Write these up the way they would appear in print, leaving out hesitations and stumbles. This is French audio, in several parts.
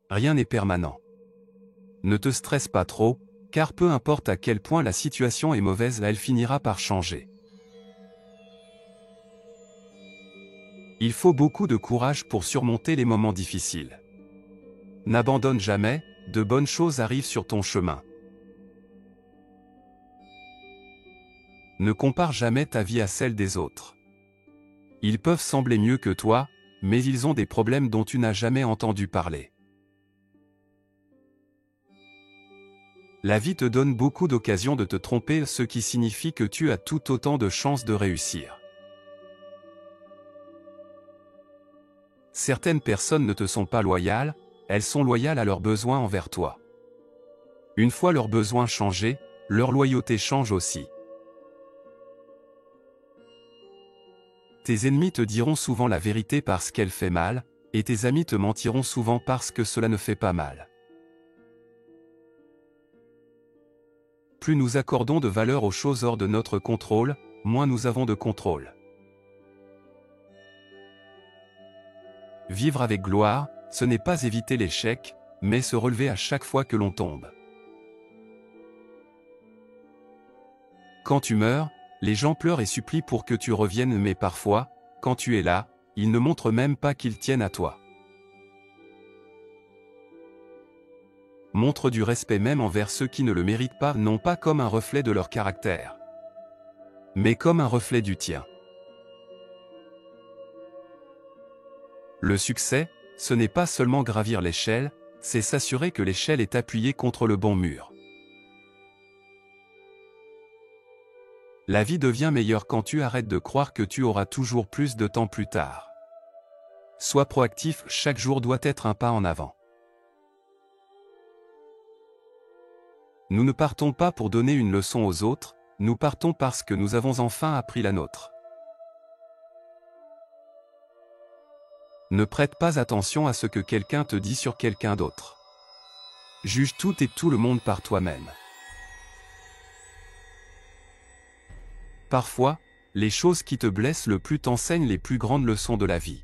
Rien n'est permanent. Ne te stresse pas trop, car peu importe à quel point la situation est mauvaise, elle finira par changer. Il faut beaucoup de courage pour surmonter les moments difficiles. N'abandonne jamais, de bonnes choses arrivent sur ton chemin. Ne compare jamais ta vie à celle des autres. Ils peuvent sembler mieux que toi, mais ils ont des problèmes dont tu n'as jamais entendu parler. La vie te donne beaucoup d'occasions de te tromper, ce qui signifie que tu as tout autant de chances de réussir. Certaines personnes ne te sont pas loyales, elles sont loyales à leurs besoins envers toi. Une fois leurs besoins changés, leur loyauté change aussi. Tes ennemis te diront souvent la vérité parce qu'elle fait mal, et tes amis te mentiront souvent parce que cela ne fait pas mal. Plus nous accordons de valeur aux choses hors de notre contrôle, moins nous avons de contrôle. Vivre avec gloire, ce n'est pas éviter l'échec, mais se relever à chaque fois que l'on tombe. Quand tu meurs, les gens pleurent et supplient pour que tu reviennes, mais parfois, quand tu es là, ils ne montrent même pas qu'ils tiennent à toi. Montre du respect même envers ceux qui ne le méritent pas, non pas comme un reflet de leur caractère, mais comme un reflet du tien. Le succès, ce n'est pas seulement gravir l'échelle, c'est s'assurer que l'échelle est appuyée contre le bon mur. La vie devient meilleure quand tu arrêtes de croire que tu auras toujours plus de temps plus tard. Sois proactif, chaque jour doit être un pas en avant. Nous ne partons pas pour donner une leçon aux autres, nous partons parce que nous avons enfin appris la nôtre. Ne prête pas attention à ce que quelqu'un te dit sur quelqu'un d'autre. Juge tout et tout le monde par toi-même. Parfois, les choses qui te blessent le plus t'enseignent les plus grandes leçons de la vie.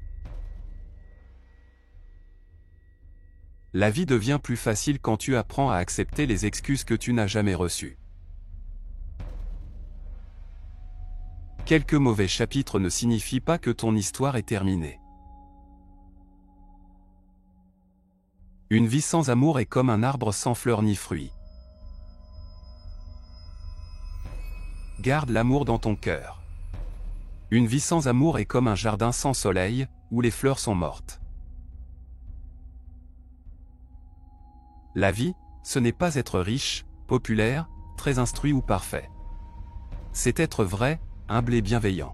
La vie devient plus facile quand tu apprends à accepter les excuses que tu n'as jamais reçues. Quelques mauvais chapitres ne signifient pas que ton histoire est terminée. Une vie sans amour est comme un arbre sans fleurs ni fruits. Garde l'amour dans ton cœur. Une vie sans amour est comme un jardin sans soleil, où les fleurs sont mortes. La vie, ce n'est pas être riche, populaire, très instruit ou parfait. C'est être vrai, humble et bienveillant.